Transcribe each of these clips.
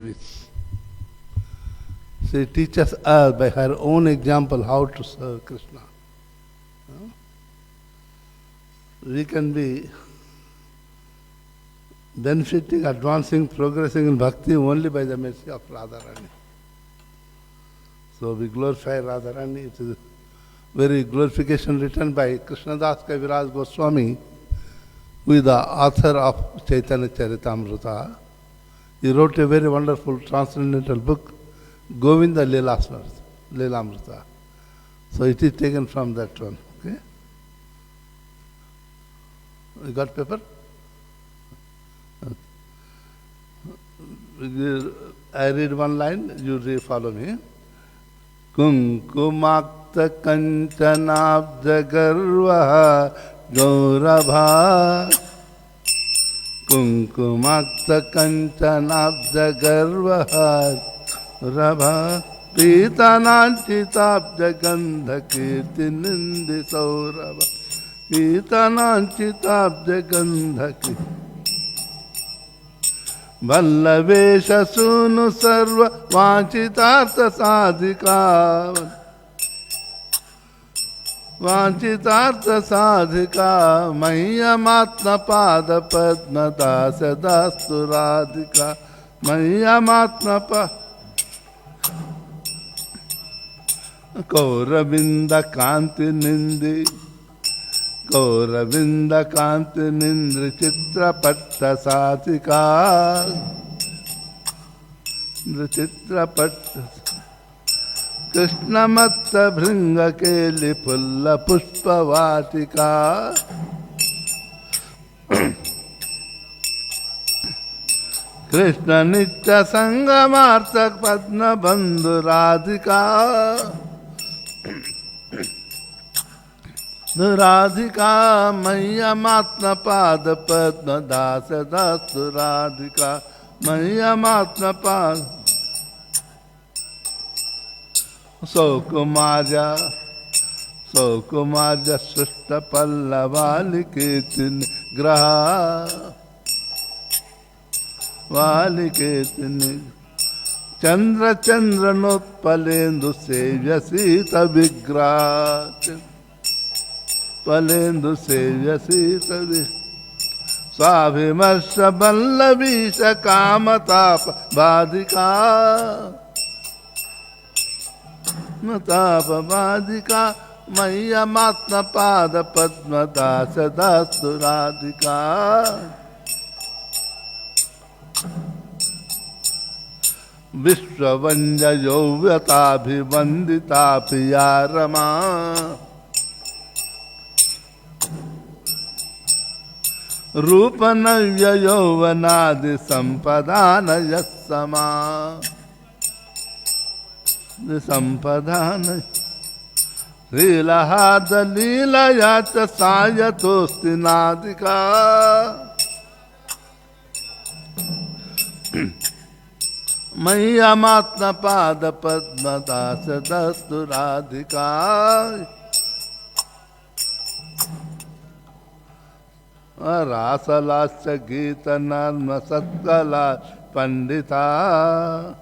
She teaches us by her own example how to serve Krishna. We can be benefiting, advancing, progressing in bhakti only by the mercy of Radharani. So we glorify Radharani. It is very glorification written by Krishnadas Kaviraj Goswami, who is the author of Chaitanya Charitamrita. He wrote a very wonderful transcendental book, Govinda Leelamrita. So it is taken from that one. Okay? You got paper? I read one line, you follow me. Kunkumakta kanchanabja garva gaurabha. Kunkumakta kanchanabja garva rabha. Pitananchitabja gandha kirti nindi saurabha. Pitananchitabja gandha kirti. Vallavesha sunu sarva vanchitartha sadhika. Vanchitartha sadhika mayyamatma pada padma dasya dastu radhika. Mayyamatma pada Gauravinda kanti nindi. Gauravinda kanti nindri chitra patta sadhika. Chitra patta Krishna matta bhringa keli pulla pushpa vatika. Krishna nitya sangamartha padma bandhu radhika. Radhika mayyamatma pada padma dasya dastu radhika. Mayyamatma pada Saukumarya Srishta Pallavaliketini Graha Valiketini Chandra Chandra Notpalendu Sevya Sita Vigra Palendu Sevya Sita Vigra Swabhimarsha Ballavisha Kamatapa Badhika Natapa Badhika Mayyamatma Pada Padma Dasya Dastu Radhika. Vishwavanja Yovyataabhi Vanditaabhi Ya Rama. Rupanavya Yovanadi Sampadana Yassama. The Sampadana Rilahada Lila Yata Sayatosti Nadika. Mayyamatma Pada Padma Dasya Dastu Radhika. Rasalasya Gita Narma Satkala Pandita.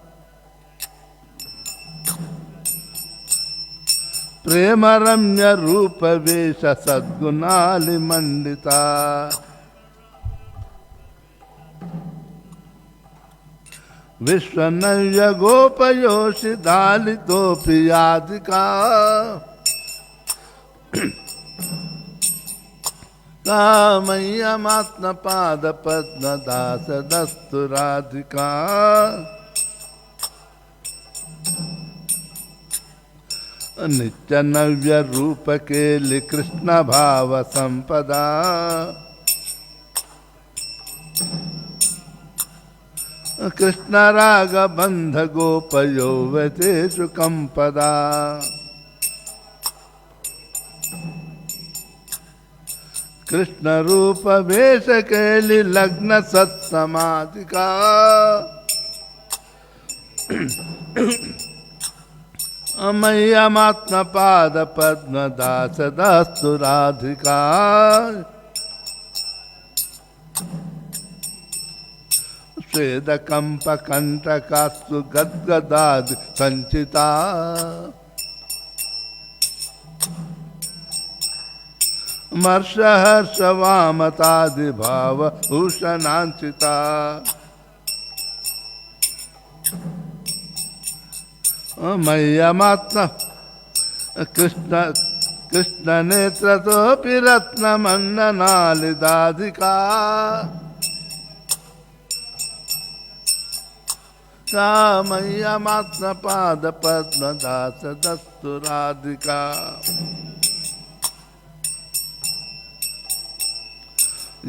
Prema Ramya Rupa Vesha Sadgunali Mandita. Vishwanavya Gopa Yoshi Dalito Piyadika. Kamayyamatma Pada Padma Dasya Dastu Radhika. Nityanavya Rupa Keli Krishna Bhava Sampada. Krishna Raga Bandha Gopa Yovateshu Kampada. Krishna Rupa Vesha Keli Lagna Sat Samadhika. Mayyamatma Pada Padma Dasya Dastu Radhika. स्वेद कंप कंटकास्तु गद्गदादि संचिता मर्ष हर्ष वामतादि भाव भूषणांचिता मय्यमात्म कृष्ण कृष्ण नेत्र तोपि रत्न मंडनालिदाधिका कामय्यमात्म पाद पद्म दास दस्तुराधिका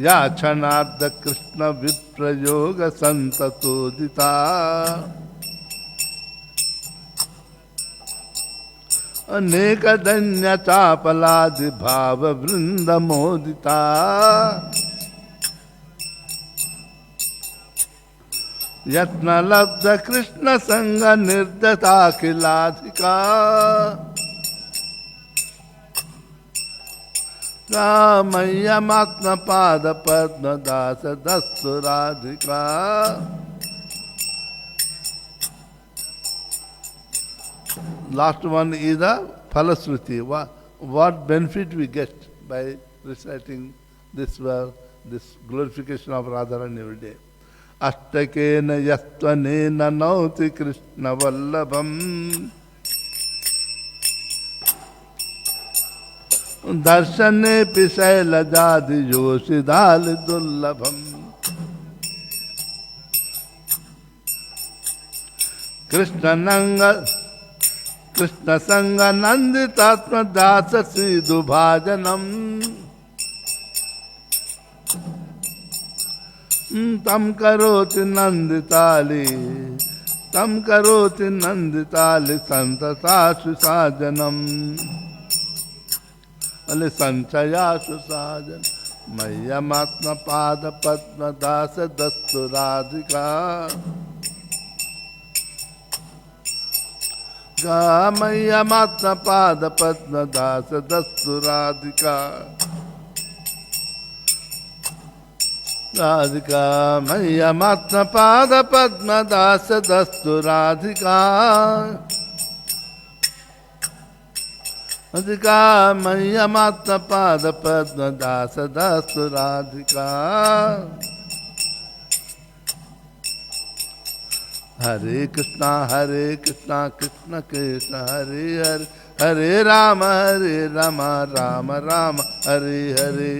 याचनार्थ कृष्ण विप्रयोग संततोदिता अनेक धन्य चापलादि भाव वृंद मोदिता यत्न लब्ध कृष्ण संग निर्दता किलाधिका कामय्यमात्म पाद पद्म दास दस्तुराधिका Last one is the Phalasruti. What benefit we get by reciting this verse, this glorification of Radharani every day. Ashtakena yastvanena nauti Krishna vallabham darshane pisaila jadi yoshidali dullabham Krishna nanga Krishna संग नंदितात्म दास सीधु भाजनम तम करोति नंदिताली संत सासु साजनम अले संचयासु साजन मय्यमात्म पाद पद्म दास दस्तु राधिका कामय्यमात्म पाद पद्म दास दस्तु राधिका राधिका मय्यमात्म पाद पद्म दास दस्तु राधिका राधिका मय्यमात्म पाद पद्म दास दस्तु राधिका हरे कृष्णा कृष्ण कृष्ण हरे हरे हरे राम राम राम हरे हरे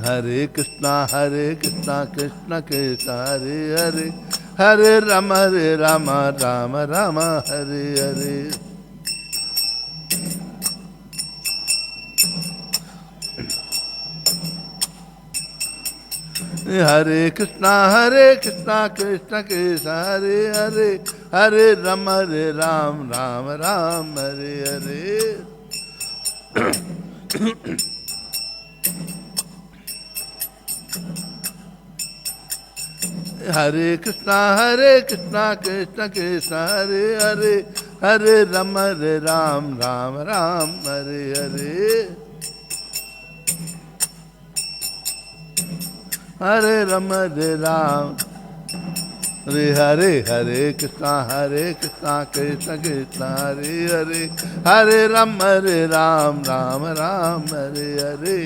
हरे कृष्णा कृष्ण कृष्ण हरे हरे हरे राम राम राम हरे हरे हरे कृष्णा कृष्ण कृष्ण हरे हरे हरे राम राम राम हरे हरे हरे कृष्णा कृष्ण कृष्ण हरे हरे हरे राम राम राम हरे हरे हरे राम हरे हरे कृष्णा कृष्ण कृष्ण हरे हरे हरे राम राम राम हरे हरे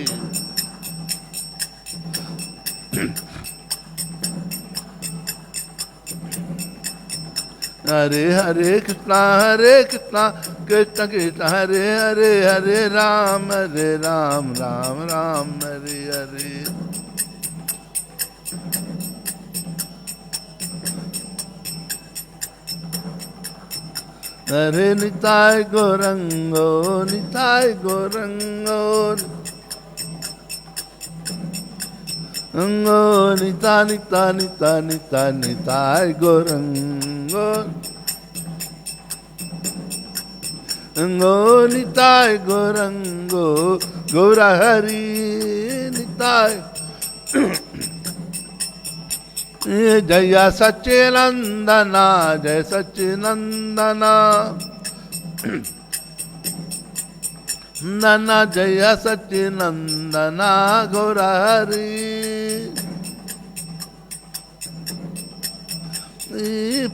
हरे हरे कृष्णा कृष्ण कृष्ण हरे हरे हरे राम राम राम हरे हरे हरे निताय गौरंगो अंगो निताय गौरंगो अंगो निताय गौरंगो गौर हरि निताय जय सच्चिनंदना नन जय सच्चिनंदना गौर हरि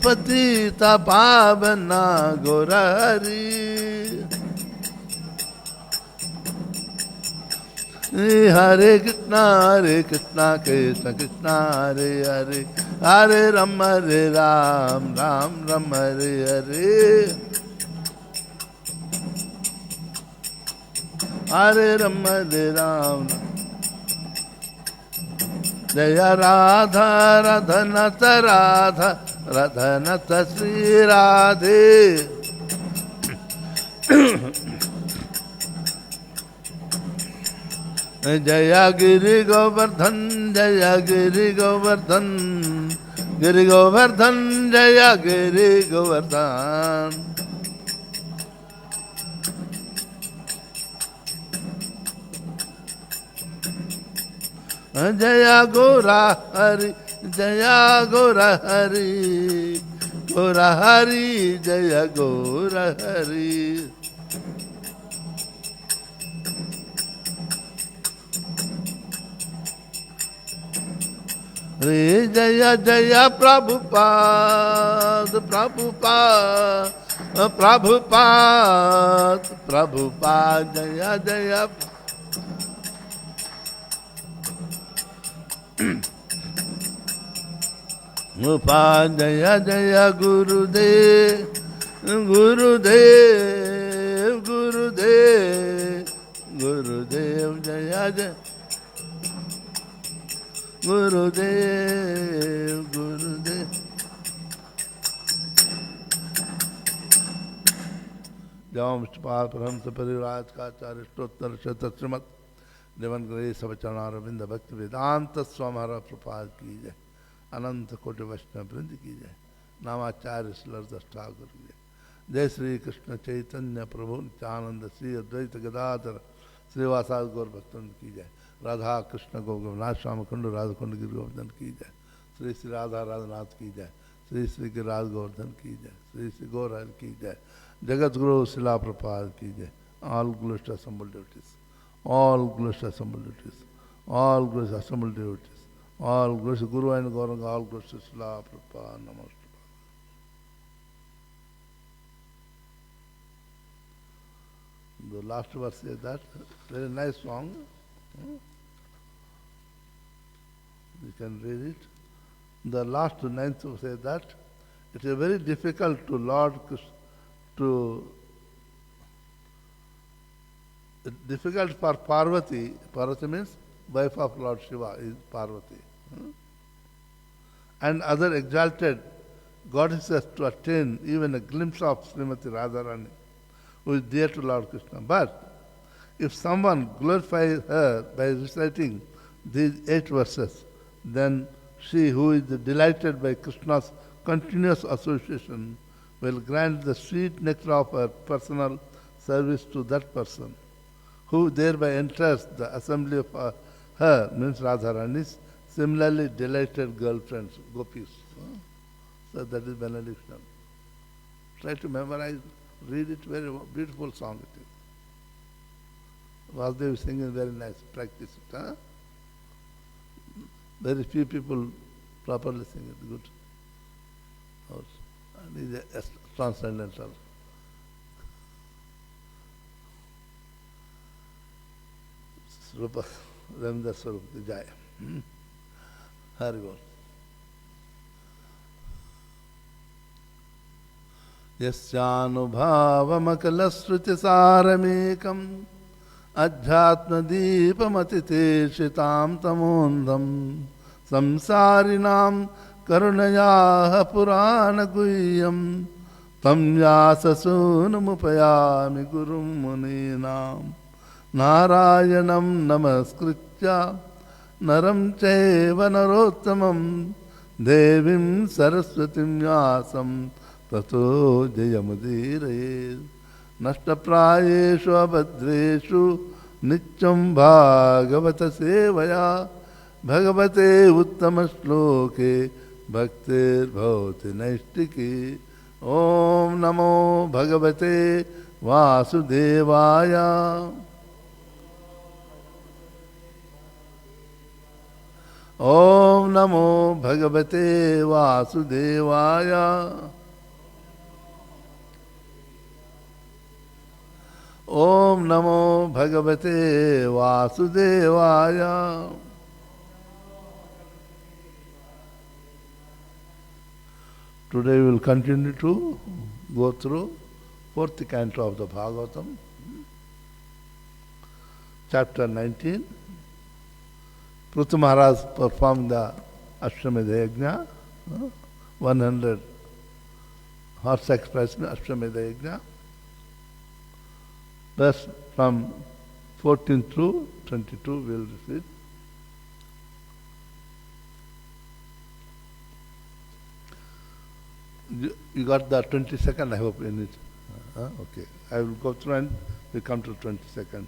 पतित पावना गौर हरि हरे कृष्णा कृष्ण कृष्ण हरे हरे हरे राम राम राम हरे हरे हरे राम जय राधा रधनत राधा रधनत श्री राधे जय गिरि गोवर्धन जय गिरि गोवर्धन गिरि गोवर्धन जय गिरि गोवर्धन जय गौरा हरि जय गौरा हरि गौरा हरि जय गौरा हरि रे जय जय प्रभुपाद प्रभुपाद प्रभुपाद प्रभुपाद जय जय प्रभुपाद जय जय गुरुदेव गुरुदेव गुरुदेव गुरुदेव जय जय गुरुदेव गुरुदेव जवामष्टपाल परमहंस परिव्राज का आचार्य स्तोत्र शत श्रीमद देवन ग्रह सब चरणारविंद भक्ति वेदांत स्वामी प्रपाद की जय अनंत कोटि वैष्णव वृंद की जय नामाचार्य श्रीलरदास ठाकुर की जय जय श्री कृष्ण चैतन्य प्रभु नित्यानंद श्री अद्वैत गदाधर श्रीवासाद गौर भक्तन की जय राधा कृष्ण गोविंद श्याम कुंड राधा कुंड गिर गोवर्धन की जय श्री श्री राधा राधानाथ की जय श्री श्री गिरिराज गोवर्धन की जय श्री श्री गौरहर की जय जगत गुरु शिला प्रपाद की जय all ग्लोस्ट assembled devotees all glorious assembled devotees all glorious assembled devotees all glorious Guru and Gauranga all glorious Srila Prabhupada Namaste. The last verse is that very nice song. You can read it. The last ninth says that it is very difficult to Lord difficult for Parvati. Parvati means wife of Lord Shiva is Parvati. And other exalted goddesses to attain even a glimpse of Srimati Radharani, who is dear to Lord Krishna. But if someone glorifies her by reciting these 8 verses, then she who is delighted by Krishna's continuous association will grant the sweet nectar of her personal service to that person, who thereby enters the assembly of her, means Radharani's similarly delighted girlfriends, gopis. So that is benediction. Try to memorize, read it, very beautiful song it is. Vasudev singing very nice, practice it. Huh? Very few people properly sing it, good. And is a transcendental. Rupa Ramdas Swarup Jai. Hari Bol. Yasyanubhavamakalastrutisaramekam Adhyatmadipamatitishitam tamondam Samsarinam karunayaha purana guhyam Tam yasasunamupayami gurum muninam Narayanam namaskritya naram chaiva narottamam devim saraswatim yasam tato jayamudiraye nashtaprayeshu abhadreshu nityam bhagavata sevaya bhagavate uttama shloke bhaktir bhavati naistiki om namo bhagavate Vasudevaya. Om Namo Bhagavate Vasudevaya. Om Namo Bhagavate Vasudevaya. Today we will continue to go through fourth canto of the Bhagavatam, chapter 19. Prithu Maharaj performed the Ashwamedha Yajna, 100 horse expression Ashwamedha Yajna. Thus from 14 to 22 we will receive. You got the 22nd, I hope, in it. Okay. I will go through and we come to 22nd.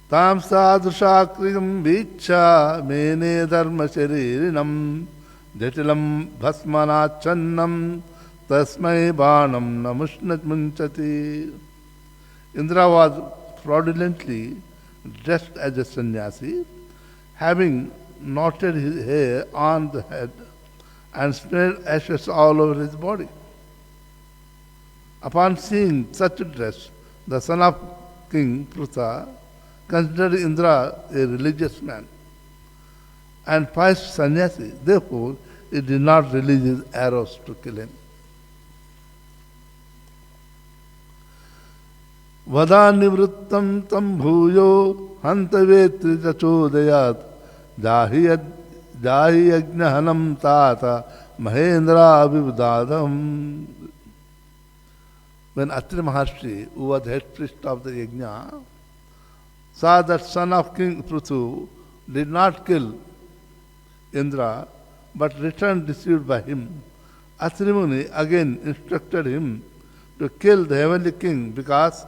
Tam sadhushakrim vicha mene dharma sharirinam jatilam bhasmanachannam tasmai banam namushnat munchati. Indra was fraudulently dressed as a sannyasi, having knotted his hair on the head and spread ashes all over his body. Upon seeing such a dress, the son of King Pritha considered Indra a religious man and pious sannyasi. Therefore, he did not release his arrows to kill him. Vada nivrittam tam bhuyo hantavetri chachodayat jahiyad Jahi yajnahanam tata mahendra vivdadam. When Atri Maharshi, who was head priest of the yajna, saw that son of King Prithu did not kill Indra, but returned deceived by him, Atri Muni again instructed him to kill the heavenly king because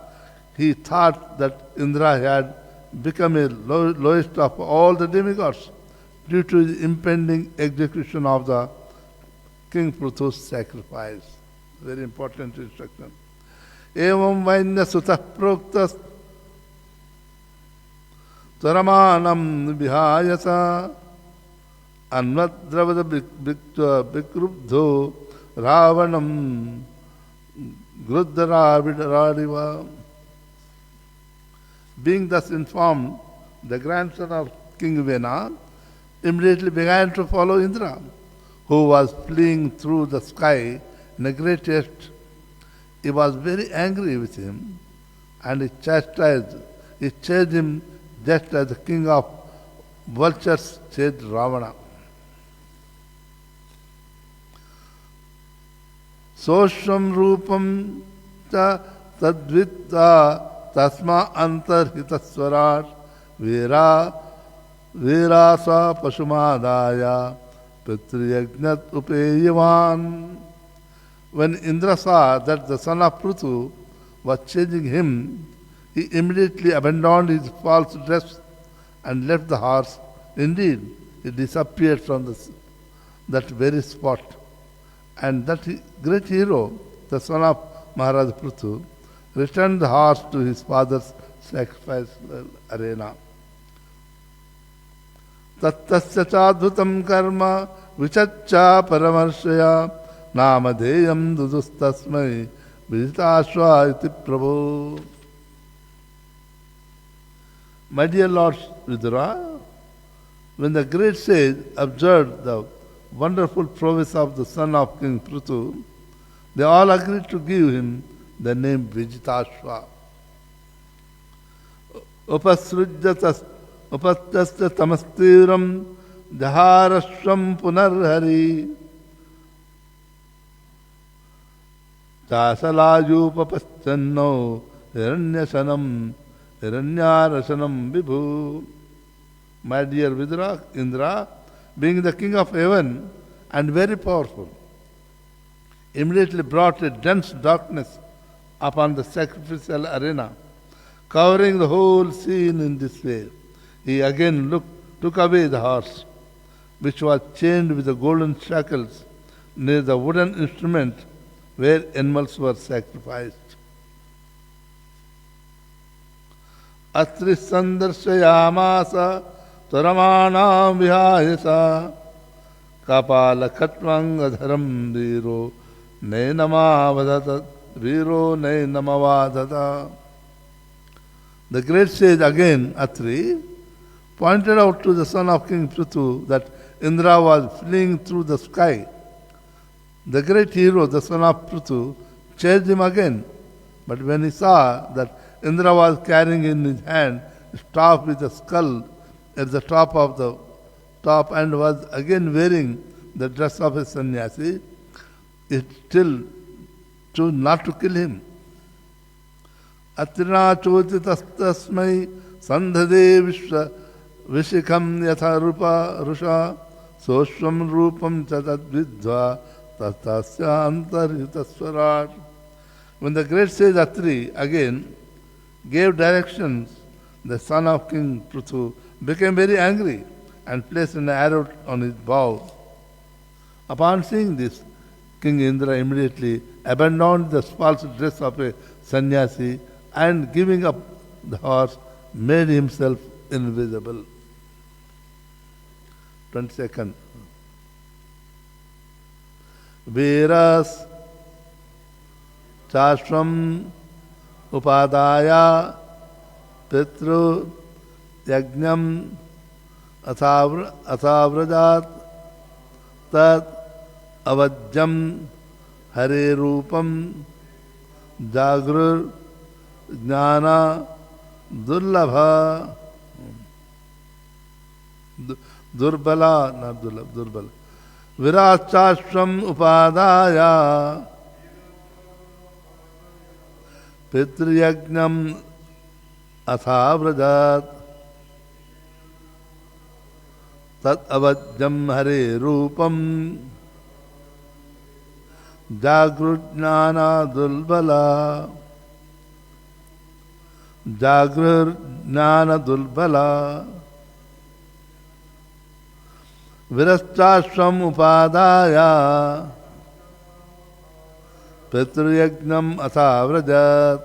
he thought that Indra had become a lowest of all the demigods due to the impending execution of the King Prithu's sacrifice. Very important instruction. Evam vainya sutah proktas taramanam vihayasa anvadravada vikrubdho ravanam gruddharavidariva. Being thus informed, the grandson of King Vena immediately began to follow Indra, who was fleeing through the sky in a great haste. He was very angry with him and he chased him just as the king of vultures chased Ravana. Soshvam rupam cha tadvitta tasma antarhitaswarat Virasa Pashumadaya Pitriyajnat Upeyavan. When Indra saw that the son of Prithu was chasing him, he immediately abandoned his false dress and left the horse. Indeed, he disappeared from that very spot. And that great hero, the son of Maharaj Prithu, returned the horse to his father's sacrifice arena. Tattasya chadhutam karma vichaccha paramarshaya namadheyam dudustasmai vijitasva iti prabhu. My dear Lord Vidura, when the great sage observed the wonderful prowess of the son of King Prithu, they all agreed to give him the name Vijitasva. Upastasya tamastiram jaharashvam punarhari chasalayupapaschanno hiranyarasanam vibhu. My dear Vidura, Indra, being the king of heaven and very powerful, immediately brought a dense darkness upon the sacrificial arena, covering the whole scene in this way. He again took away the horse, which was chained with the golden shackles near the wooden instrument where animals were sacrificed. Atri sandarshayamasa taramanam vihayasa kapala khatvangadharam viro nainamavadata viro nainamavadata. The great sage again, Atri, pointed out to the son of King Prithu that Indra was fleeing through the sky. The great hero, the son of Prithu, chased him again. But when he saw that Indra was carrying in his hand a staff with a skull at the top of the top and was again wearing the dress of a sannyasi, it still chose not to kill him. Atrina chotitastasmai sandhade vishva Vishikam yatha rupa rusha soshvam rupam chatat vidva tastasya antarhitaswarat. When the great sage Atri again gave directions, the son of King Prithu became very angry and placed an arrow on his bow. Upon seeing this, King Indra immediately abandoned the false dress of a sannyasi and giving up the horse, made himself invisible. 22nd. Veras chashvam upadaya pitru yajnam athavrajat tat avajjam hare rupam jagrur jnana durlabha Durbala, not Durlabh, Durbala. Virachashram upadaya Pitryagnam athavrajat Tat avajjam hare rupam Jagrujnana dulbala Jagrujnana dulbala Virashashram upadaya Pitruyagnam athavrajat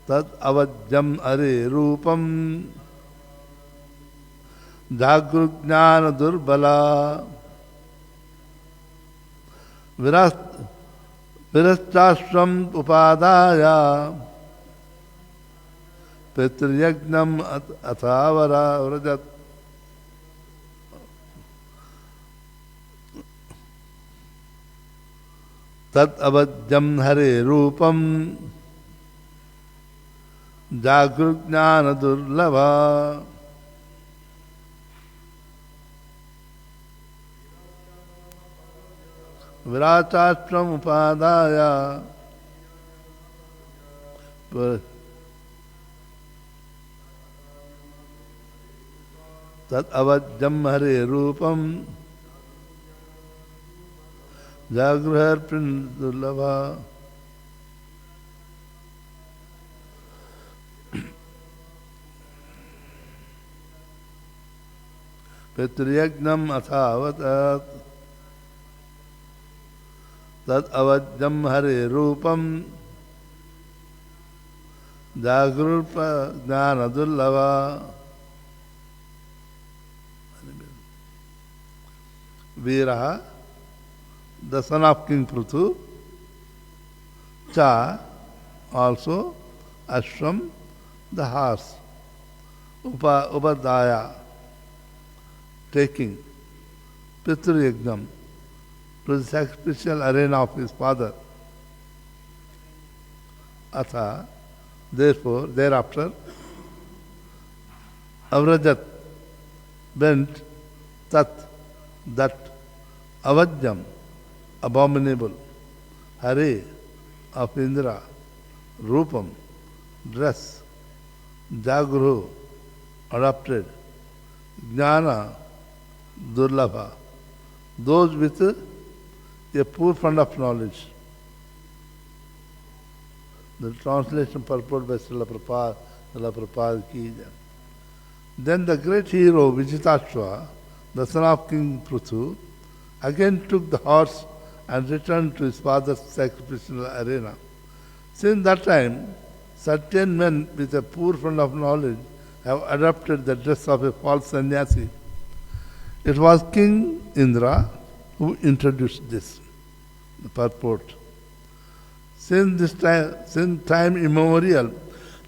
Tad avajjam are rupam Jagrujnana durbala Virashashram upadaya Pitruyagnam athavrajat Tat avajjam hare rupam jagrujnana durlabha. Virachashram upadaya Tat avajjam hare rupam Jagrahar Prindulava. Pitriyagnam athavatat Tat avajjam hare rupam Jagrurpa jnanadullava. Viraha, the son of King Prithu, Cha, also Ashram, the horse, Upadaya, taking Pitru to the sacrificial arena of his father. Atha, therefore, thereafter, Avrajat bent Tat, that Avajjam, abominable, Hare, of Indra, Rupam, dress, Jagru, adopted, Jnana, Durlabha, those with a poor fund of knowledge. The translation purport by Srila Prabhupada ki jai. Then the great hero Vijitashva, the son of King Prithu, again took the horse and returned to his father's sacrificial arena. Since that time, certain men with a poor fund of knowledge have adopted the dress of a false sannyasi. It was King Indra who introduced this, the purport. Since time immemorial,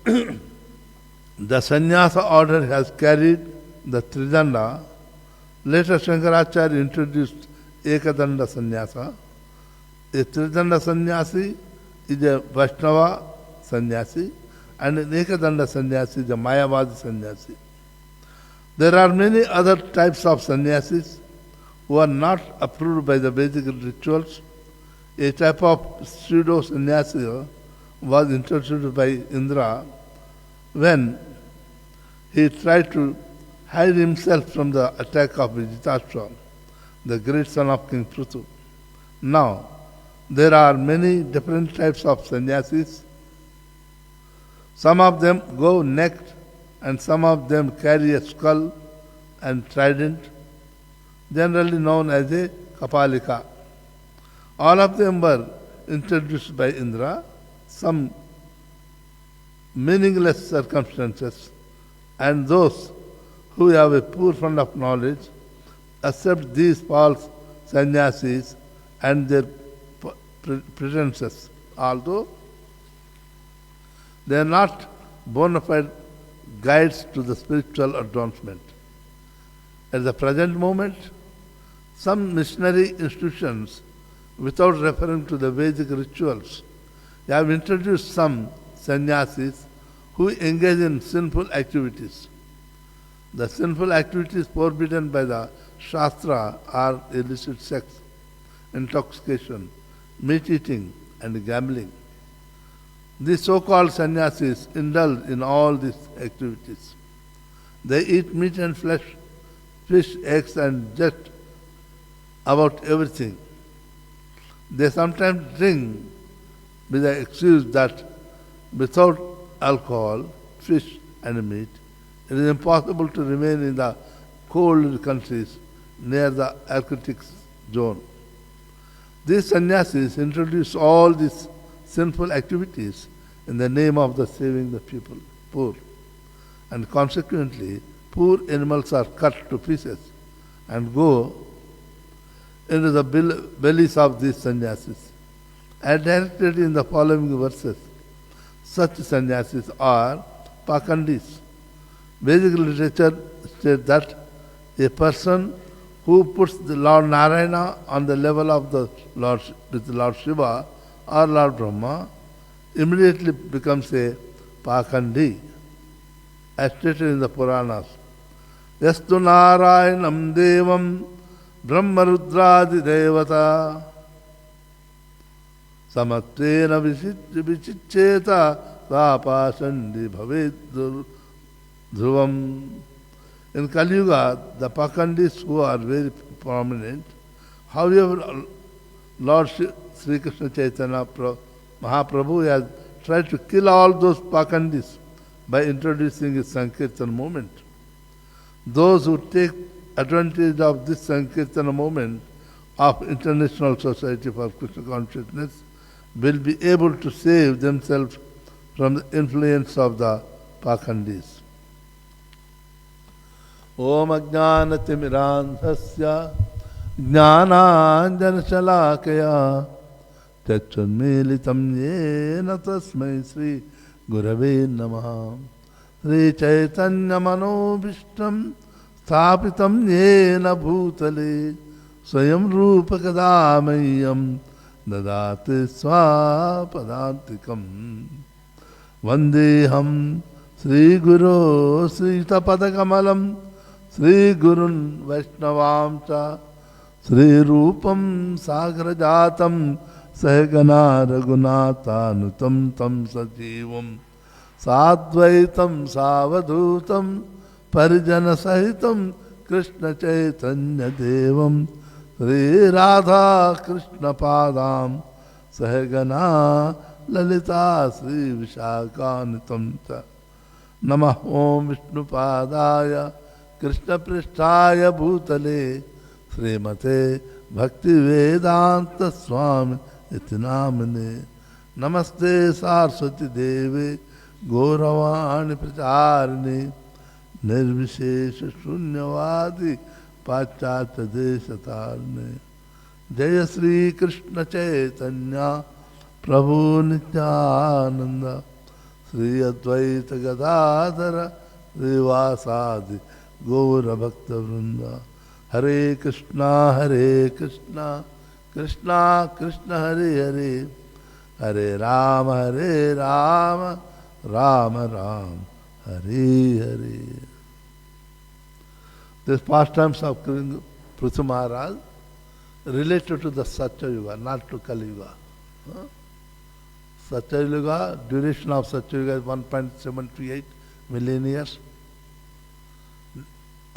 the sannyasa order has carried the Tridanda. Later Shankaracharya introduced Ekadanda sannyasa. A Tridanda sannyasi is a Vaishnava sannyasi, and an Ekadanda sannyasi is a Mayavadi sannyasi. There are many other types of sannyasis who are not approved by the Vedic rituals. A type of pseudo sannyasi was introduced by Indra when he tried to hide himself from the attack of Vijitashtva, the great son of King Prithu. Now, there are many different types of sannyasis. Some of them go naked, and some of them carry a skull and trident, generally known as a Kapalika. All of them were introduced by Indra. Some meaningless circumstances, and those who have a poor fund of knowledge accept these false sannyasis and their pretenses, although they are not bona fide guides to the spiritual advancement. At the present moment, some missionary institutions, without referring to the Vedic rituals, they have introduced some sannyasis who engage in sinful activities. The sinful activities forbidden by the Shastra are illicit sex, intoxication, meat eating, and gambling. These so-called sannyasis indulge in all these activities. They eat meat and flesh, fish, eggs, and just about everything. They sometimes drink with the excuse that without alcohol, fish, and meat, it is impossible to remain in the cold countries near the Arctic zone. These sannyasis introduce all these sinful activities in the name of the saving the people, poor. And consequently, poor animals are cut to pieces and go into the bellies of these sannyasis. As directed in the following verses, such sannyasis are pakandis. Vedic literature states that a person who puts the Lord Narayana on the level of the Lord with Lord Shiva or Lord Brahma immediately becomes a pakandi, as stated in the Puranas. Yastu Narayanam Devam Brahma Rudradi Devata Samatrena Vichicheta Tapasandi Bhaved Dhruvam. In Kali Yuga, the Pakandis who are very prominent, however, Lord Sri Krishna Chaitanya Mahaprabhu has tried to kill all those Pakandis by introducing his Sankirtan movement. Those who take advantage of this Sankirtan movement of International Society for Krishna Consciousness will be able to save themselves from the influence of the Pakandis. Om Ajnanatimirandhasya Jnananjanashalakaya Chachunmilitam Yena Tasmai Sri Gurave Namaha Sri Chaitanya Manobhishtam Sthapitam Yena Bhutale Swayam Rupa Kadamayam Dadate Swapadantikam Vandeham Sri Guru Sri Tapadakamalam Sri Gurun Vaishnavamcha Sri Rupam Sagrajatam Sahagana Raghunathanutam Tam Sajivam Sadvaitam Savadhutam Parijana Sahitam Krishna Chaitanya Devam Sri Radha Krishna Padam Sahagana Lalita Sri Vishakanitam Cha Namah Om Vishnu Padaya Krishna Prishtaya Bhutale Srimate Bhakti Vedanta Swami Itinamane. Namaste Saraswati Devi Gauravani Pracharine Nirvishesha Shunyavadi Pachata Deshatarne. Jaya Sri Krishna Chaitanya Prabhu Nityananda Sri Advaita Gadadhara Srivasadi Gaura Bhakta Vrinda. Hare Krishna, Krishna Krishna Hare Hare, Hare Rama, Rama Rama, Hare Hare. These pastimes of Prithu Maharaj related to the Satya Yuga, not to Kali Yuga. Satya Yuga, duration of Satya Yuga is 1.738 million years.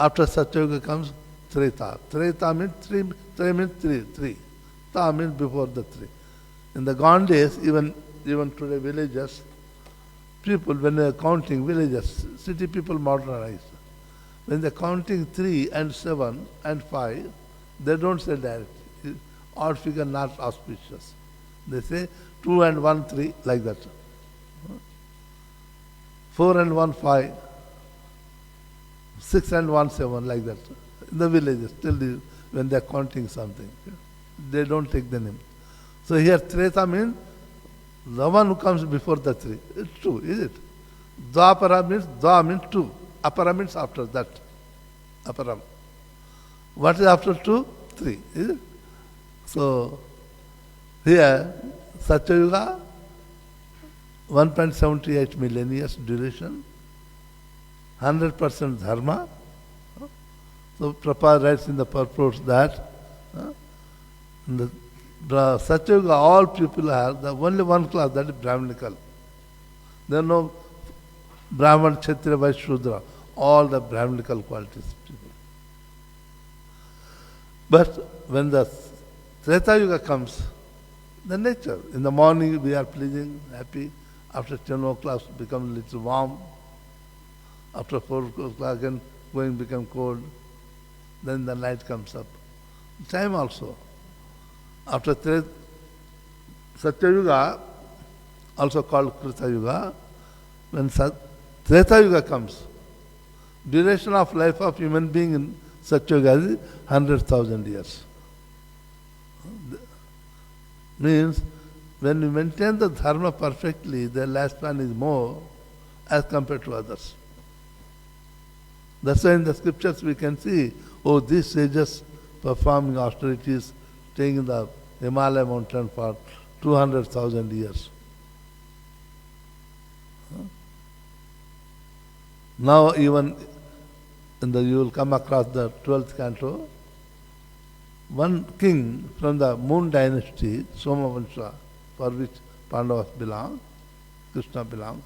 After Satya Yuga comes Treta. Treta means three. Ta means before the three. In the gone days, even today villages, people, when they are counting villages, city people modernize. When they are counting 3 and 7 and 5, they don't say directly. Odd figure not auspicious. They say 2 and 1, 3, like that. 4 and 1, 5. 6 and 1, 7, like that. In the villages, till when they are counting something, they don't take the name. So here Treta means the one who comes before the 3. It's 2, is it? Dwapara means 2. Apara means after that. Aparam. What is after 2? 3, is it? So here Satya Yuga, 1.78 million years duration, 100% dharma. So Prabhupada writes in the purport that in the Satya Yuga all people have the only one class, that is Brahmanical. There are no Brahman, Kshatriya, Vaishya, Shudra, all the Brahmanical qualities people. But when the Treta Yuga comes, the nature, in the morning we are pleasing, happy, after 10 o'clock become a little warm, after 4 o'clock again going become cold, then the night comes up. Time also. After Satya Yuga, also called Krita Yuga, when Treta Yuga comes, duration of life of human being in Satya Yuga is 100,000 years. Means, when you maintain the dharma perfectly, the lifespan is more as compared to others. That's why in the scriptures we can see, these sages performing austerities, staying in the Himalaya mountain for 200,000 years. Now even you will come across the 12th canto, one king from the moon dynasty, Somavansha, for which Pandavas belong, Krishna belongs,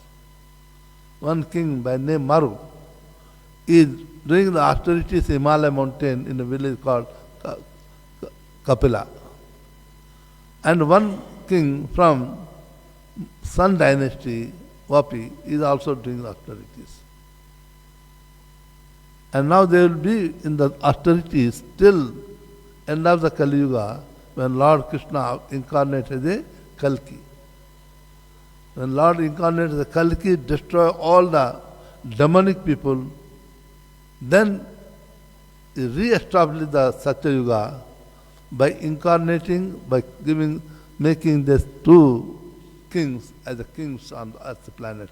one king by name Maru, is doing the austerities in Himalaya mountain in a village called Kapila. And one king from Sun dynasty, Vapi, is also doing the austerities. And now they will be in the austerities till end of the Kali Yuga, when Lord Krishna incarnated a Kalki. When Lord incarnated the Kalki, destroy all the demonic people, then he re-established the Satya Yuga by incarnating, by making these 2 kings as the kings on the earth planet.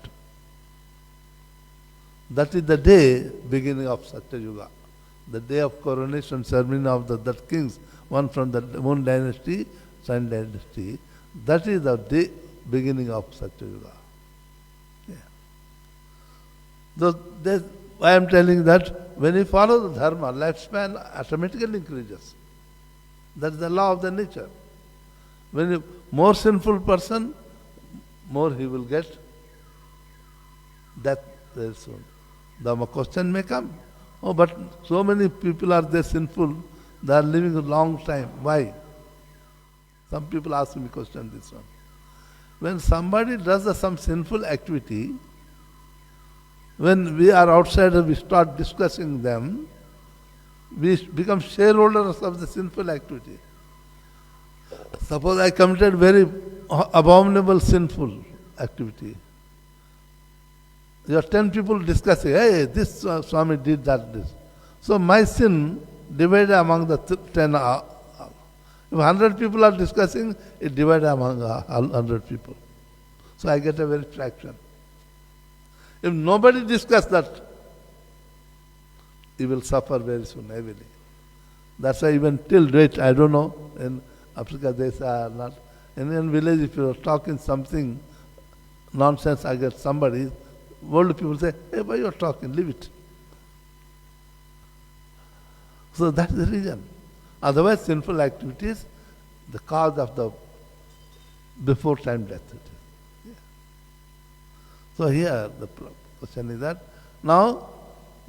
That is the day beginning of Satya Yuga. The day of coronation ceremony of that kings, one from the moon dynasty, Sun dynasty. That is the day beginning of Satya Yuga. Yeah. I am telling that when you follow the dharma, lifespan automatically increases. That is the law of the nature. When you more sinful person, more he will get death very soon. The question may come, but so many people are there sinful, they are living a long time. Why? Some people ask me question this one. When somebody does some sinful activity, when we are outside and we start discussing them, we become shareholders of the sinful activity. Suppose I committed very abominable sinful activity. There are 10 people discussing, hey, this Swami did that, this. So my sin divided among the 10. If 100 people are discussing, it divided among 100 people. So I get a very fraction. If nobody discusses that, you will suffer very soon, heavily. That's why even till date, I don't know, in Africa they say not. In any village, if you are talking something nonsense against somebody, world people say, hey, why you are talking? Leave it. So that's the reason. Otherwise, sinful activities, the cause of the before time death. Yeah. So here the question is that now,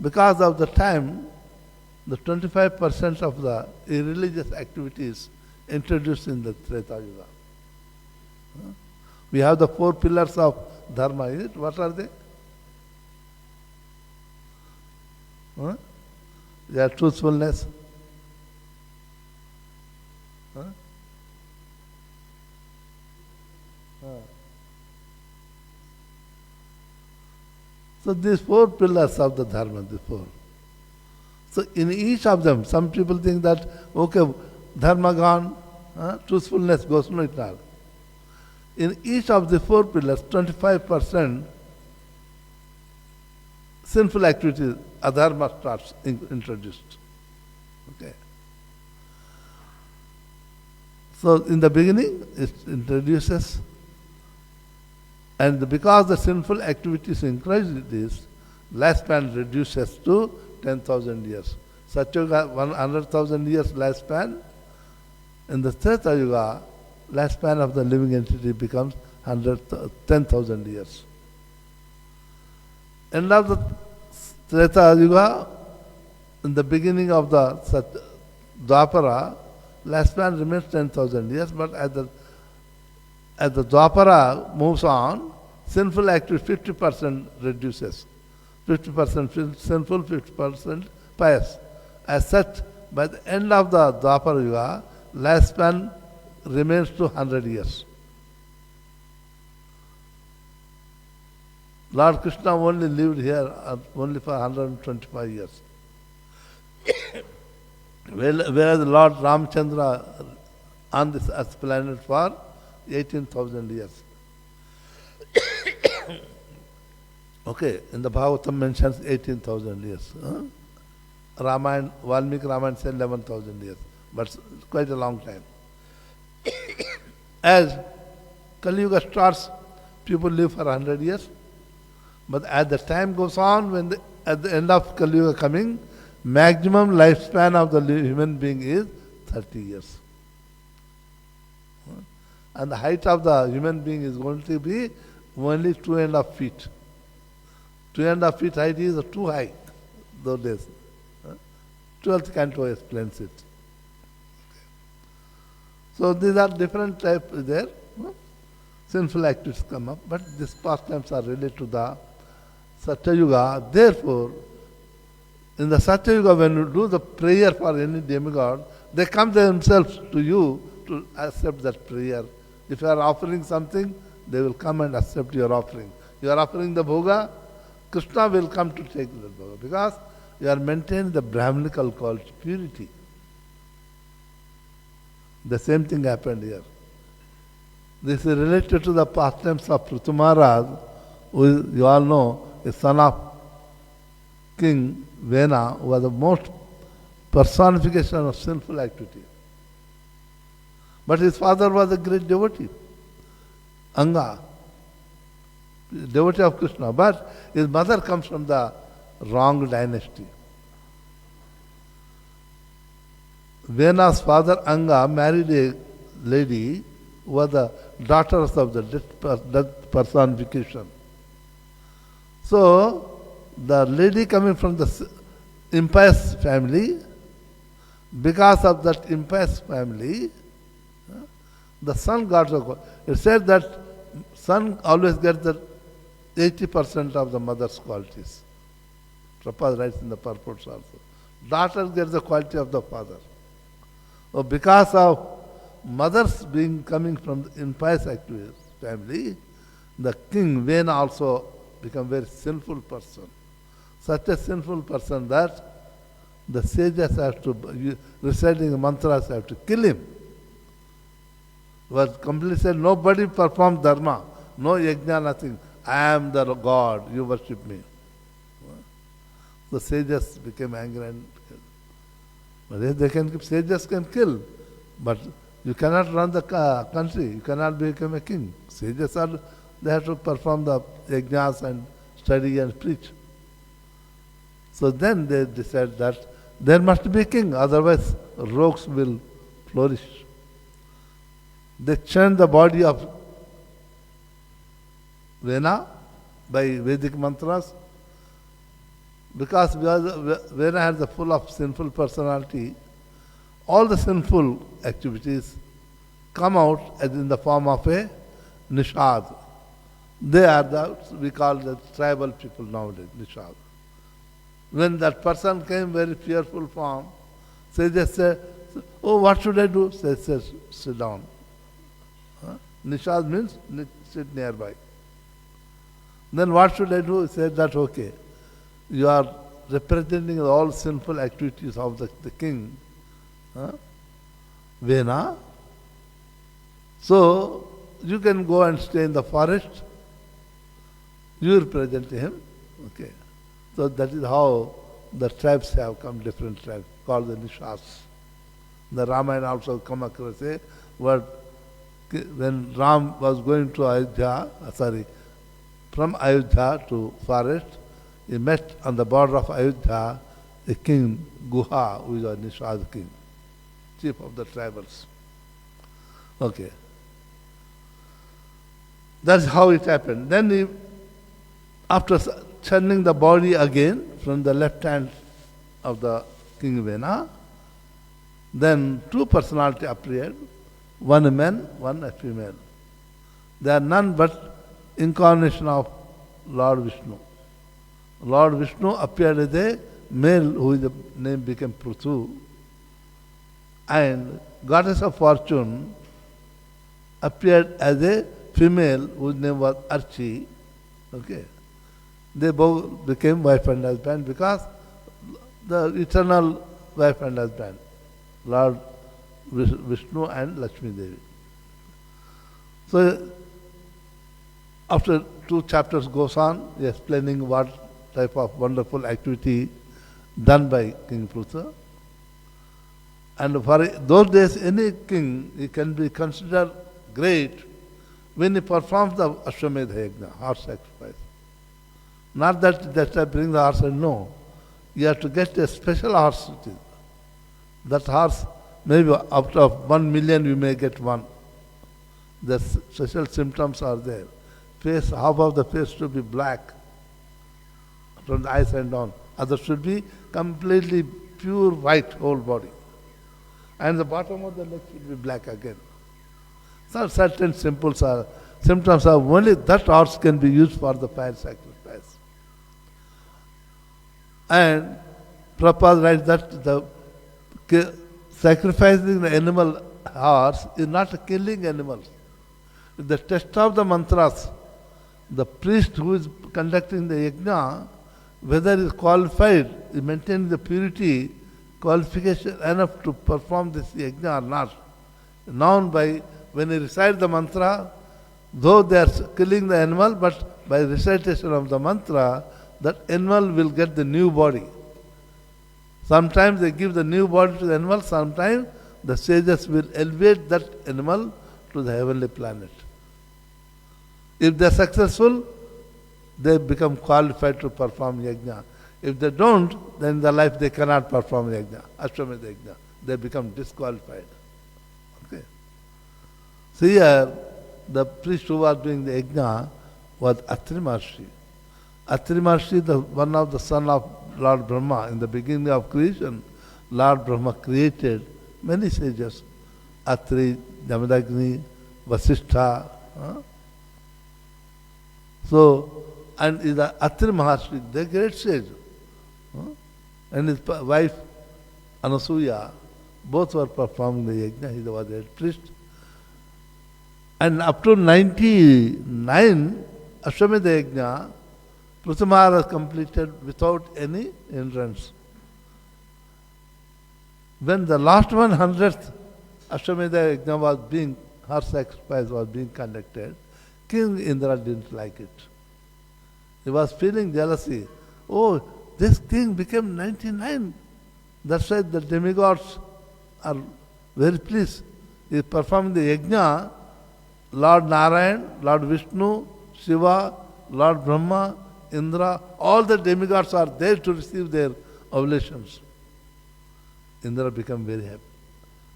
because of the time, the 25% of the irreligious activities introduced in the Treta Yuga. We have the 4 pillars of dharma, is it? What are they? They are truthfulness. So these 4 pillars of the dharma, the 4. So in each of them, some people think that, okay, dharma gone, truthfulness goes, no, it's not. In each of the 4 pillars, 25% sinful activities, adharma starts introduced. Okay. So in the beginning, it introduces, and because the sinful activities encourage this, lifespan reduces to 10,000 years. Satyuga, 100,000 years lifespan. In the Treta Yuga, lifespan of the living entity becomes 10,000 years. End of the Treta Yuga, in the beginning of the Dwapara, lifespan remains 10,000 years, but as the Dwapara moves on, sinful activity 50% reduces. 50% sinful, 50% pious. As such, by the end of the Dwapara Yuga, lifespan remains to 100 years. Lord Krishna only lived here only for 125 years. Whereas Lord Ramchandra on this earth planet for 18,000 years. Okay, in the Bhagavatam mentions 18,000 years. Rama, Valmiki Ramayana said 11,000 years, but it's quite a long time. As Kali Yuga starts, people live for 100 years, but as the time goes on, at the end of Kali Yuga coming, maximum lifespan of the human being is 30 years. And the height of the human being is going to be only 2.5 feet. 2.5 feet height is too high those days. 12th canto explains it. So these are different types there. Sinful activities come up, but these pastimes are related to the Satya Yuga. Therefore, in the Satya Yuga, when you do the prayer for any demigod, they come themselves to you to accept that prayer. If you are offering something, they will come and accept your offering. You are offering the bhoga, Krishna will come to take the bhoga, because you are maintaining the Brahminical quality, purity. The same thing happened here. This is related to the pastimes of Prithu Maharaj, who you all know is son of King Vena, who was the most personification of sinful activity. But his father was a great devotee, Anga, devotee of Krishna. But his mother comes from the wrong dynasty. Vena's father Anga married a lady who was the daughter of the death personification. So, the lady coming from the impious family, because of that impious family, the son got the... It said that son always gets the 80% of the mother's qualities. Prabhupada writes in the purports also. Daughter gets the quality of the father. So because of mothers coming from the impious activities family, the king Vena also become very sinful person. Such a sinful person that the sages have to, reciting the mantras, have to kill him. Was completely said, nobody performed dharma, no yajna, nothing. I am the God, you worship me. The sages became angry and killed. But yes, they can, sages can kill, but you cannot run the country, you cannot become a king. Sages are, they have to perform the yajnas and study and preach. So then they decide that there must be a king, otherwise rogues will flourish. They chant the body of Vena by Vedic mantras. Because Vena has the full of sinful personality, all the sinful activities come out as in the form of a nishad. They are the, we call the tribal people nowadays, nishad. When that person came very fearful form, sages say, oh, what should I do? Says, sit down. Nishad means sit nearby. Then what should I do? He said that, okay, you are representing all sinful activities of the king, Vena. So, you can go and stay in the forest. You represent him. Okay. So that is how the tribes have come, different tribes, called the Nishas. The Ramayana also come across a word. When Ram was going to Ayodhya, from Ayodhya to forest, he met on the border of Ayodhya a king, Guha, who is a Nishad king, chief of the tribals. Okay. That's how it happened. Then he, after churning the body again from the left hand of the King Vena, then two personalities appeared, one a man, one a female. They are none but incarnation of Lord Vishnu. Lord Vishnu appeared as a male whose name became Prithu, and Goddess of Fortune appeared as a female whose name was Archi. Okay. They both became wife and husband because the eternal wife and husband, Lord Vishnu and Lakshmi Devi. So, after 2 chapters goes on, explaining what type of wonderful activity done by King Prithu. And for those days, any king, he can be considered great when he performs the Ashwamedha Yajna, horse sacrifice. Not that I bring the horse and no. You have to get a special horse. That horse, maybe out of 1 million you may get one. The special symptoms are there. Face, half of the face should be black from the eyes and down. Other should be completely pure white whole body. And the bottom of the leg should be black again. So certain symptoms are only that horse can be used for the fire sacrifice. And Prabhupada writes that the sacrificing the animal horse is not killing animals. The test of the mantras, the priest who is conducting the yajna, whether he is qualified, he maintains the purity, qualification enough to perform this yajna or not. Known by, when he recites the mantra, though they are killing the animal, but by recitation of the mantra, that animal will get the new body. Sometimes they give the new body to the animal, sometimes the sages will elevate that animal to the heavenly planet. If they are successful, they become qualified to perform yajna. If they don't, then in their life they cannot perform yajna, Ashwamedha yajna. They become disqualified. Okay. So here, the priest who was doing the yajna was Atri Maharshi. Atri Maharshi, one of the son of Lord Brahma. In the beginning of creation, Lord Brahma created many sages. Atri, Jamadagni, Vasishtha. So, and the Atri Maharshi, the great sage. And his wife Anasuya, both were performing the yajna. He was a priest. And up to 99 Ashwamedha yajna, Prathamara completed without any hindrance. When the last 100th Ashwamedha yajna was being, her sacrifice was being conducted, King Indra didn't like it. He was feeling jealousy. Oh, this king became 99. That's why the demigods are very pleased. He is performing the yajna. Lord Narayan, Lord Vishnu, Shiva, Lord Brahma, Indra, all the demigods are there to receive their oblations. Indra became very happy.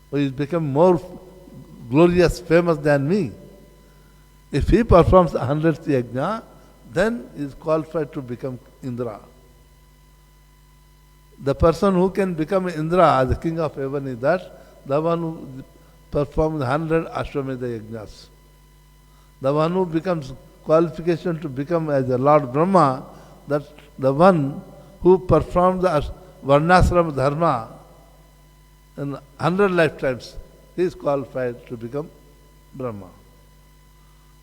He has become more glorious, famous than me. If he performs 100th yajna, then he is qualified to become Indra. The person who can become Indra, the king of heaven, is that the one who performs 100 Ashwamedha yajnas. The one who becomes qualification to become as a Lord Brahma, that's the one who performs the Varnasrama Dharma in 100 lifetimes. He is qualified to become Brahma.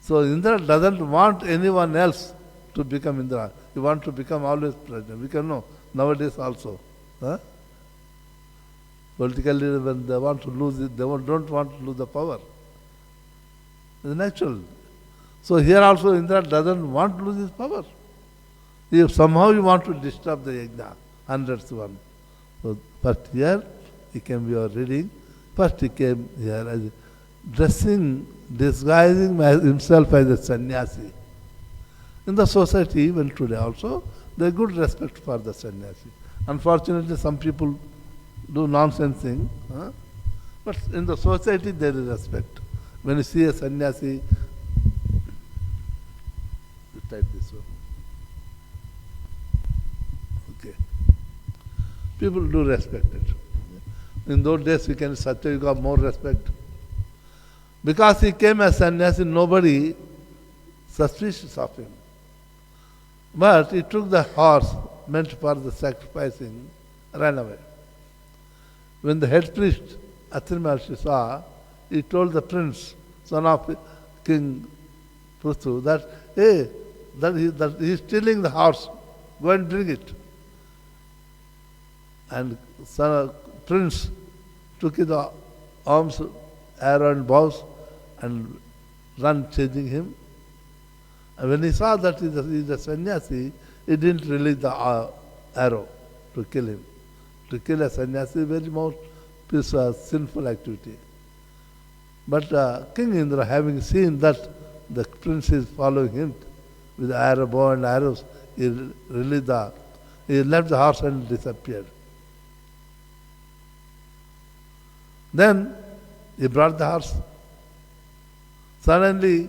So Indra doesn't want anyone else to become Indra. He wants to become always present. We can know nowadays also. Politically, when they want to lose it, they don't want to lose the power. It's natural. So here also Indra doesn't want to lose his power. If somehow you want to disturb the yajna, 100th one. So first here he came, we are reading, first he came here as dressing, disguising himself as a sannyasi. In the society, even today also, there is good respect for the sannyasi. Unfortunately, some people do nonsense thing, but in the society there is respect. When you see a sannyasi, you type this one. Okay. People do respect it. In those days, we can Satya Yuga more respect. Because he came as sannyasi, nobody suspicious of him. But he took the horse meant for the sacrificing, ran away. When the head priest, Atri Maharshi, saw, he told the prince, son of King Prithu, that, hey, that he is stealing the horse, go and bring it. And prince took his arms, arrow and bows, and ran chasing him. And when he saw that he is a sannyasi, he didn't release the arrow to kill him. To kill a sannyasi is very most sinful activity. But King Indra, having seen that the prince is following him with the arrow, bow and arrows, he left the horse and disappeared. Then he brought the horse. Suddenly,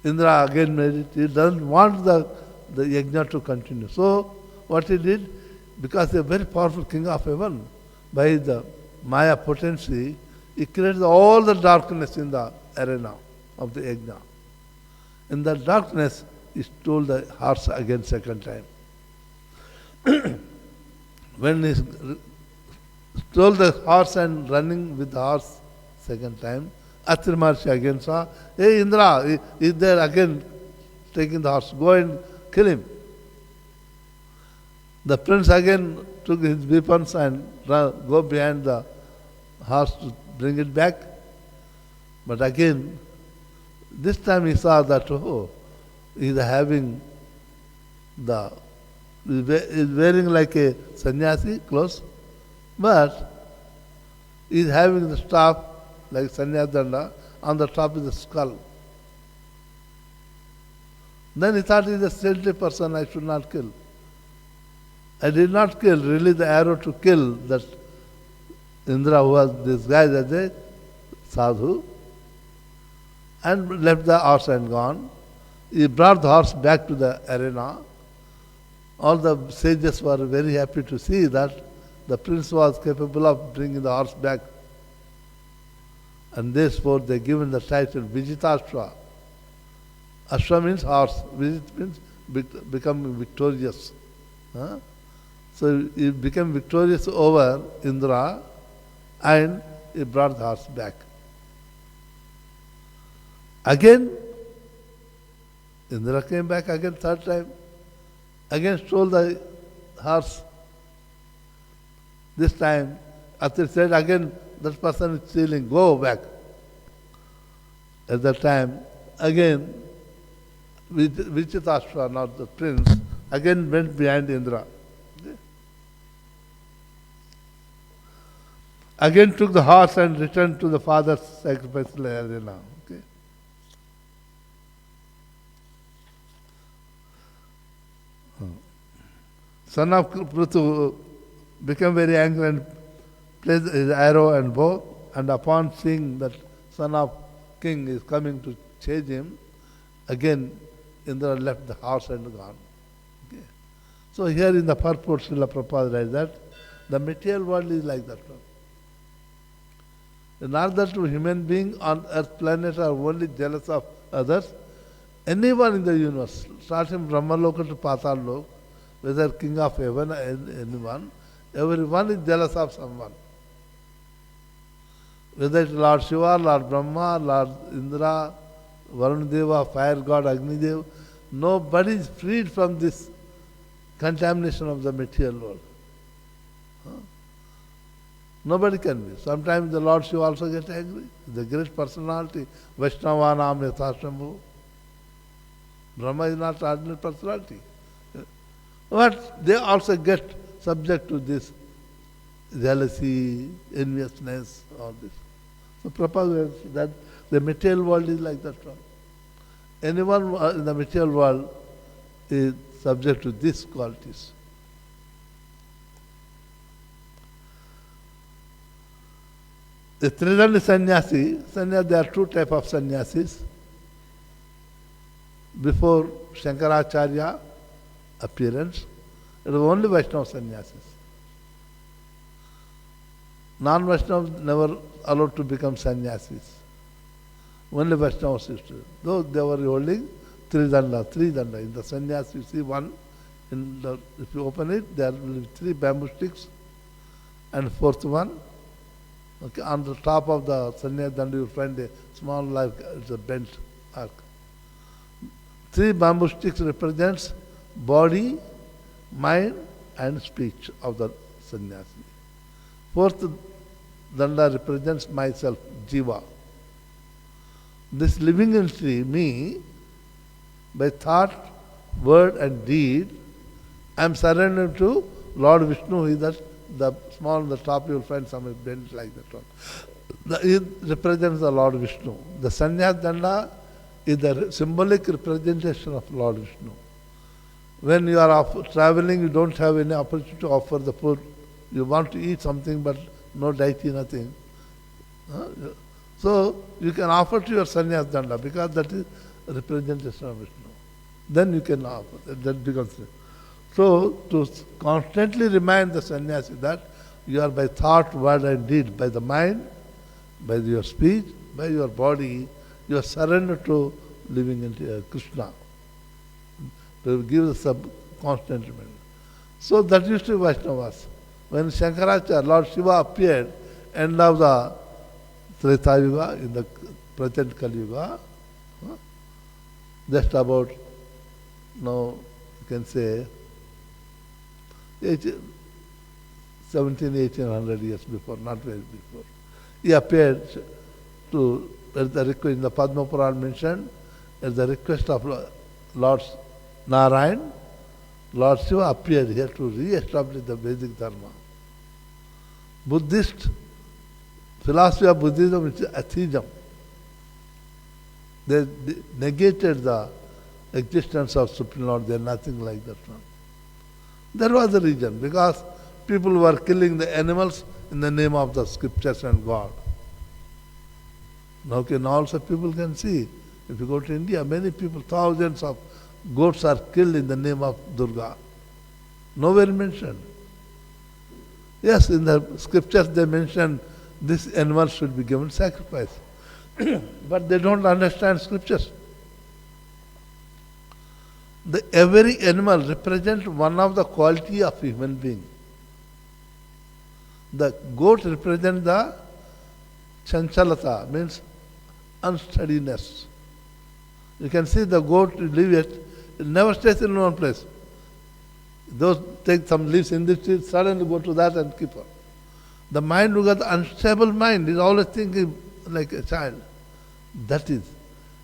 Indra again made it. He doesn't want the yajna to continue. So, what he did, because he is a very powerful king of heaven, by the Maya potency, he created all the darkness in the arena of the yajna. In that darkness, he stole the horse again second time. When he stole the horse and running with the horse second time, Atri Maharshi again saw, hey Indra, he is there again taking the horse, go and kill him. The prince again took his weapons and go behind the horse to bring it back. But again, this time he saw that, he is having he is wearing like a sannyasi clothes, but he is having the staff like sannyas danda, on the top is the skull. Then he thought he is a saintly person, I should not kill. I did not kill, release the arrow to kill that Indra who was disguised as a sadhu, and left the horse and gone. He brought the horse back to the arena. All the sages were very happy to see that the prince was capable of bringing the horse back. And therefore they given the title Vijitashva. Ashwa means horse. Vijit means becoming victorious. So he became victorious over Indra and he brought the horse back. Again, Indra came back again third time, again stole the horse. This time, Atri said again, that person is stealing, go back. At that time, again, Vichitrashva, not the prince, again went behind Indra. Again took the horse and returned to the father's sacrificial arena. Okay. Son of Prithu became very angry and placed his arrow and bow, and upon seeing that son of king is coming to chase him, again Indra left the horse and gone. Okay. So here in the purport, Srila Prabhupada writes that the material world is like that one. Not that human beings on earth planet are only jealous of others. Anyone in the universe, starting from Brahmaloka to Patalok, whether king of heaven or anyone, everyone is jealous of someone. Whether it's Lord Shiva, Lord Brahma, Lord Indra, Varuna Deva, fire god Agni Deva, nobody is freed from this contamination of the material world. Nobody can be. Sometimes the Lord Shiva also gets angry. The great personality, Vaishnavanam Yathashambhu. Brahma is not ordinary personality. But they also get subject to this jealousy, enviousness, all this. So Prabhupada says that the material world is like that one. Anyone in the material world is subject to these qualities. The Tridandi sannyasi, there are two types of sannyasis. Before Shankaracharya appearance, it was only Vaishnava sannyasis. Non-Vaishnavas never allowed to become sannyasis. Only Vaishnavas used to. Though they were holding three danda. In the sannyas you see one, if you open it, there will be 3 bamboo sticks and fourth one. Okay, on the top of the sannyas danda you find a small like it's a bent arc. 3 bamboo sticks represents body, mind and speech of the sannyasi. Fourth danda represents myself, jiva. This living entity, me, by thought, word and deed, I am surrendered to Lord Vishnu. He that the small on the top you will find some bent like that one. It represents the Lord Vishnu. The sannyas danda is the symbolic representation of Lord Vishnu. When you are traveling, you don't have any opportunity to offer the food. You want to eat something, but no deity, nothing. So you can offer to your sannyas danda because that is a representation of Vishnu. Then you can offer. That becomes. So to constantly remind the sannyasi that you are by thought, word and deed, by the mind, by your speech, by your body, you are surrendered to living in Krishna. To give the constant reminder. So that used to be Vaishnavas. When Shankaracharya, Lord Shiva appeared, end of the Treta Yuga, in the present Kali Yuga, just about, now you can say, 1800 years before, not very before. He appeared to, at the request, in the Padma Puran mentioned, at the request of Lord Narayan, Lord Shiva appeared here to re-establish the Vedic Dharma. Buddhist philosophy of Buddhism is atheism. They negated the existence of Supreme Lord. They are nothing like that one. There was a reason, because people were killing the animals in the name of the scriptures and God. Now also people can see, if you go to India, many people, thousands of goats are killed in the name of Durga. Nowhere mentioned. Yes, in the scriptures they mention this animal should be given sacrifice. But they don't understand scriptures. Every animal represents one of the quality of human being. The goat represents the chanchalata, means unsteadiness. You can see the goat live it never stays in one place. Those take some leaves in this tree, suddenly go to that and keep on. The mind who got the unstable mind is always thinking like a child. That is,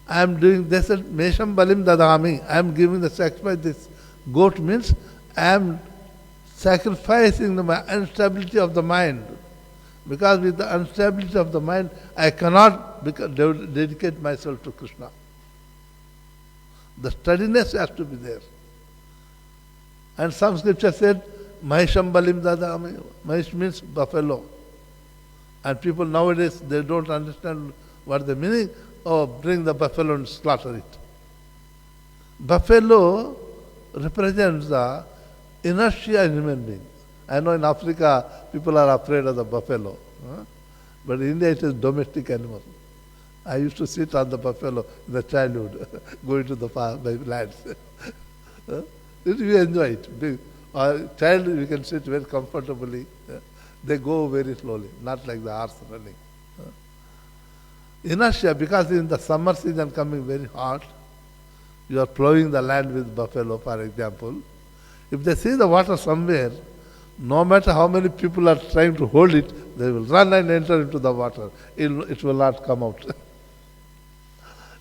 I am doing this, Mesham Balim Dadami, I am giving the sacrifice. This goat means I am sacrificing the instability of the mind. Because with the instability of the mind, I cannot dedicate myself to Krishna. The steadiness has to be there. And some scripture said, Mahisham Balim Dadami. Mahish means buffalo. And people nowadays, they don't understand what the meaning. Oh, bring the buffalo and slaughter it. Buffalo represents the inertia in human being. I know in Africa, people are afraid of the buffalo. But in India, it is domestic animal. I used to sit on the buffalo in the childhood, going to the lands. We enjoy it. Child, we can sit very comfortably. They go very slowly, not like the horse running. Inertia, because in the summer season coming very hot, you are plowing the land with buffalo, for example. If they see the water somewhere, no matter how many people are trying to hold it, they will run and enter into the water. It will not come out.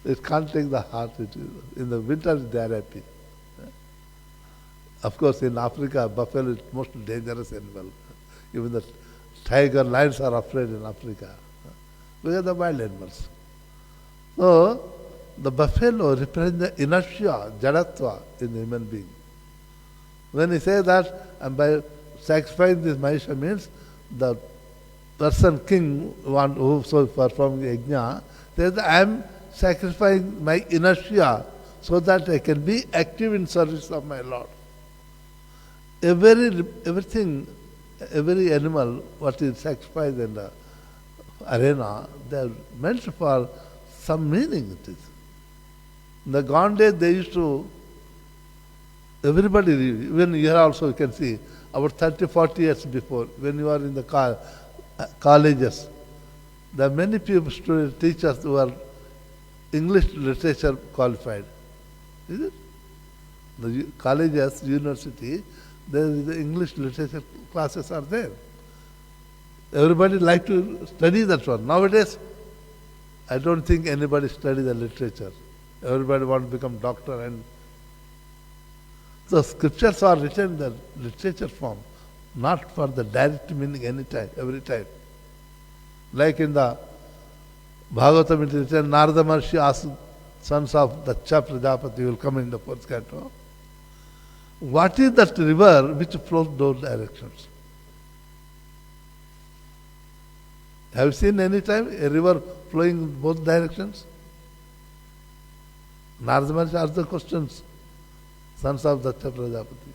It can't take the heart. In the winter, they are happy. Of course, in Africa, buffalo is the most dangerous animal. Even the tiger, lions are afraid in Africa. We are the wild animals. So, the buffalo represents the inertia, jadatva in the human being. When he says that, and by sacrificing this Mahisha means the person, king, who so performing the yajna, says, I am sacrificing my inertia so that I can be active in service of my Lord. Everything, every animal, what is sacrificed in the arena, they are meant for some meaning it is. In the gone days, they used to, everybody, even here also you can see, about 30, 40 years before, when you are in the colleges, there are many people, students, teachers who are English literature qualified. Is it? The colleges, university, the English literature classes are there. Everybody like to study that one. Nowadays, I don't think anybody study the literature. Everybody want to become doctor, and the scriptures are written in the literature form, not for the direct meaning any time, every time. Like in the Bhagavatam, it is written, Narada Maharshi asked sons of Daksha Prajapati, will come in the fourth canto, what is that river which flows those directions? Have you seen any time a river flowing in both directions? Narada Maharshi asked the questions, sons of Daksha Prajapati.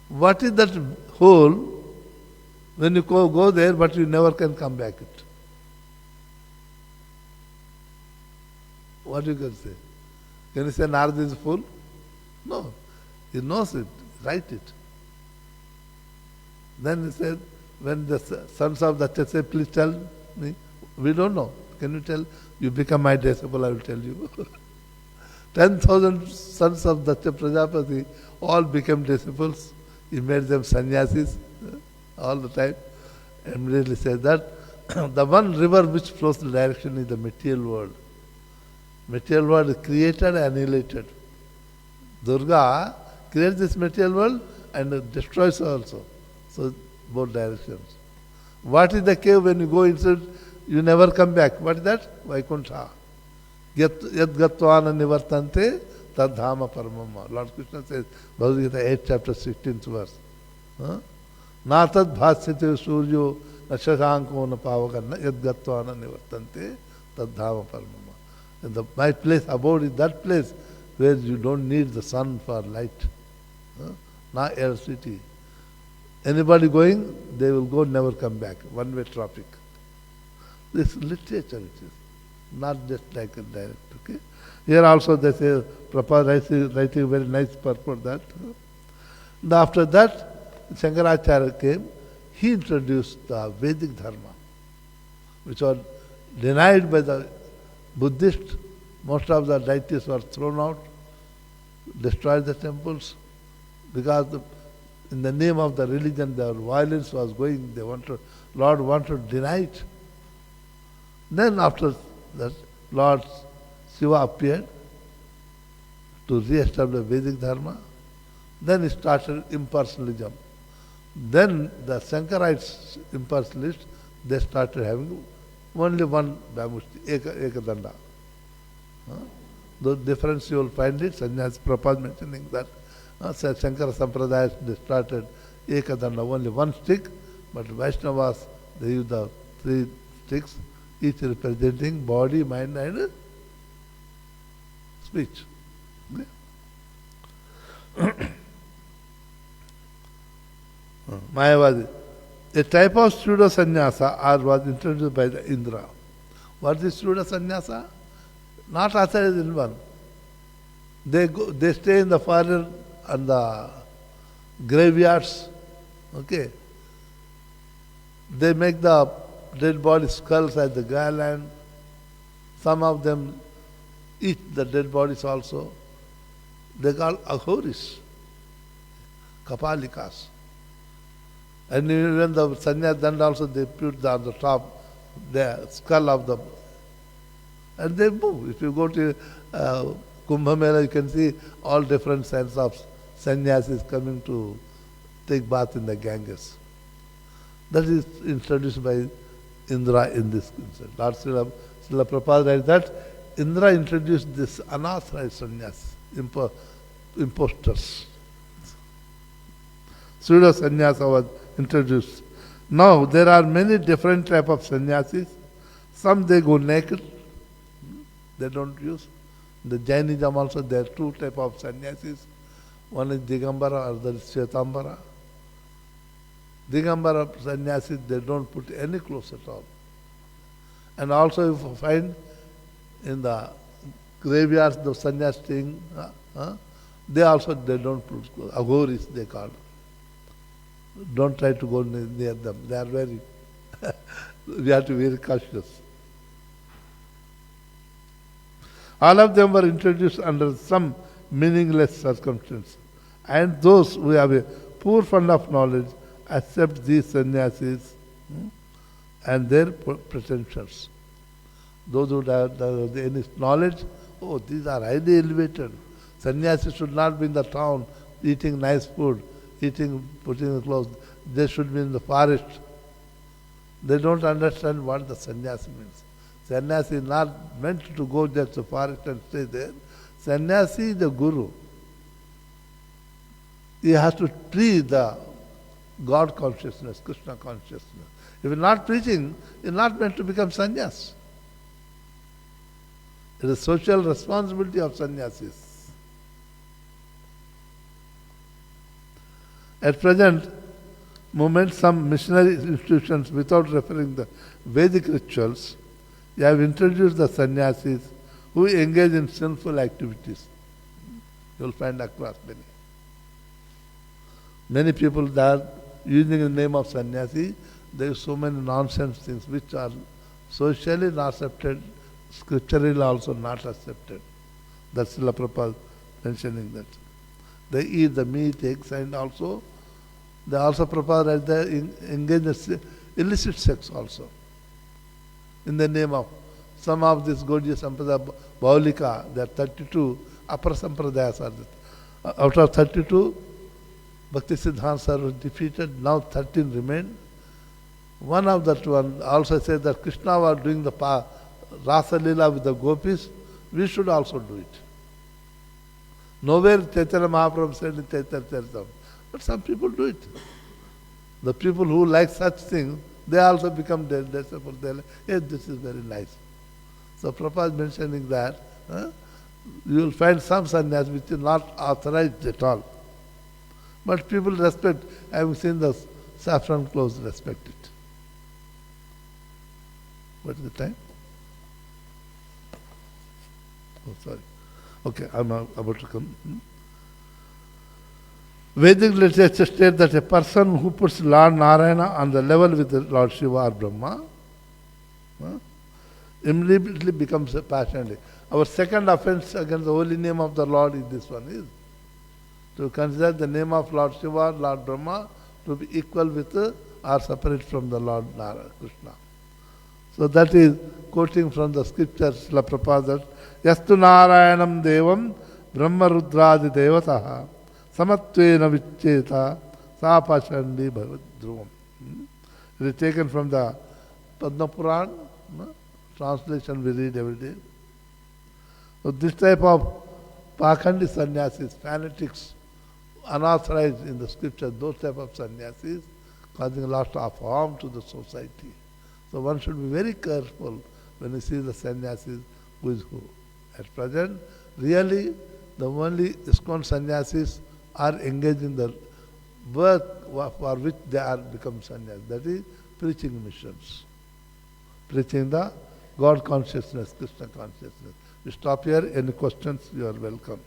What is that hole when you go there but you never can come back it? What you can say? Can you say Narada is fool? No. He knows it, write it. Then he said, when the sons of Daksha say, please tell me, we don't know. Can you tell? You become my disciple, I will tell you. 10,000 sons of Daksha Prajapati all became disciples. He made them sannyasis all the time. Immediately said that the one river which flows the direction is the material world. Material world is created and annihilated. Durga creates this material world and destroys also. So both directions. What is the cave when you go inside, you never come back? What is that? Vaikuntha. Yad gatvana nivartante tad dhama paramama. Lord Krishna says, Bhagavad Gita 8 chapter 16th verse. Na tad bhasyate suryo na shashanko na pavakarna yad gatvana nivartante tad dhama paramama. And my place, abode is that place where you don't need the sun for light. Na electricity. Anybody going, they will go, never come back. One-way traffic. This literature it is. not just like a direct. Okay? Here also they say, Prabhupada writing a very nice purport that. After that, Shankaracharya came, he introduced the Vedic Dharma, which was denied by the Buddhists. Most of the deities were thrown out, destroyed the temples, because in the name of the religion their violence was going, Lord wanted to deny it. Then after that, Lord Shiva appeared to re-establish Vedic Dharma. Then he started impersonalism. Then the Shankarites, impersonalists, they started having only one bamboo stick, ekadanda. The difference you will find it, Sannyas Prabhupada mentioning that Shankara Sampradaya, they started ekadanda, only one stick, but Vaishnavas, they use the 3 sticks, each representing body, mind and speech. Okay? Mayavadi. A type of pseudo sannyasa was introduced by the Indra. What is pseudo sannyasa? Not authorized in one. They stay in the forest and the graveyards. Okay. They make the dead body skulls as the garland. Some of them eat the dead bodies also. They call aghoris, kapalikas. And even the sannyas dand also they put on the top the skull of the, and they move. If you go to Kumbh Mela, you can see all different kinds of sannyasis coming to take bath in the Ganges. That is introduced by Indra in this incident. Lord Srila Prabhupada writes that Indra introduced this unauthorized sannyas, imposters. Pseudo sannyasa was introduced. Now there are many different types of sannyasis. Some they go naked, they don't use. The Jainism also there are 2 types of sannyasis. One is Digambara, other is Svetambara. Digambara sannyasis, they don't put any clothes at all. And also if you find in the graveyards the sannyas staying, they don't put clothes. Aghoris they call. Don't try to go near them. They are very, we have to be very cautious. All of them were introduced under some meaningless circumstance. And those who have a poor fund of knowledge accept these sannyasis and their pretensions. Those who have any knowledge, oh, these are highly elevated. Sannyasis should not be in the town eating nice food, putting the clothes. They should be in the forest. They don't understand what the sannyasi means. Sannyasi is not meant to go just to the forest and stay there. Sannyasi is the guru. He has to preach the God consciousness, Krishna consciousness. If you're not preaching, you're not meant to become sannyas. It is social responsibility of sannyasis. At present moment, some missionary institutions, without referring the Vedic rituals, they have introduced the sannyasis who engage in sinful activities. You will find across many. Many people that are using the name of sannyasi, there are so many nonsense things which are socially not accepted, scripturally also not accepted. That's Srila Prabhupada mentioning that. They eat the meat, eggs, and also they also Prabhupada they engage in illicit sex also. In the name of some of this Gaudiya Sampradaya, Baulika, there are 32 upper Sampradayas are there. Out of 32, Bhakti Siddhanta was defeated, now 13 remain. One of that one also said that Krishna was doing the Rasa Leela with the gopis, we should also do it. Nowhere Chaitanya Mahaprabhu said in Chaitanya Charitamrita, but some people do it. The people who like such things, they also become disciples. They like, yes, this is very nice. So Prabhupada is mentioning that you will find some sannyas which is not authorized at all. But people respect, having seen the saffron clothes, respect it. What is the time? Oh, sorry. Okay, I'm about to come. Vedic literature states that a person who puts Lord Narayana on the level with the Lord Shiva or Brahma immediately becomes a passionate. Our second offense against the holy name of the Lord is this one, is to consider the name of Lord Shiva, Lord Brahma to be equal with or separate from the Lord Narayana, Krishna. So that is quoting from the scriptures, La Prabhupada, Yastu Narayanam Devam Brahma Rudradi Devataha Samatvena Vicheta Sapashandi Bhavad Dhruvam. It is taken from the Padma Puran, translation we read every day. So this type of Pakhandi sannyasis, fanatics, unauthorized in the scripture, those type of sannyasis causing a lot of harm to the society. So one should be very careful when you see the sannyasis who is who. At present, really the only ISKCON sannyasis are engaged in the work for which they are become sannyasis. That is preaching missions. Preaching the God consciousness, Krishna consciousness. We stop here. Any questions? You are welcome.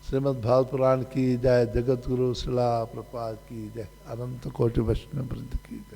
Shrimad Bhagavat Purana की जय, जगत गुरु शिला प्रपात की जय, अनंत कोटि वैष्णव वृंद की जय।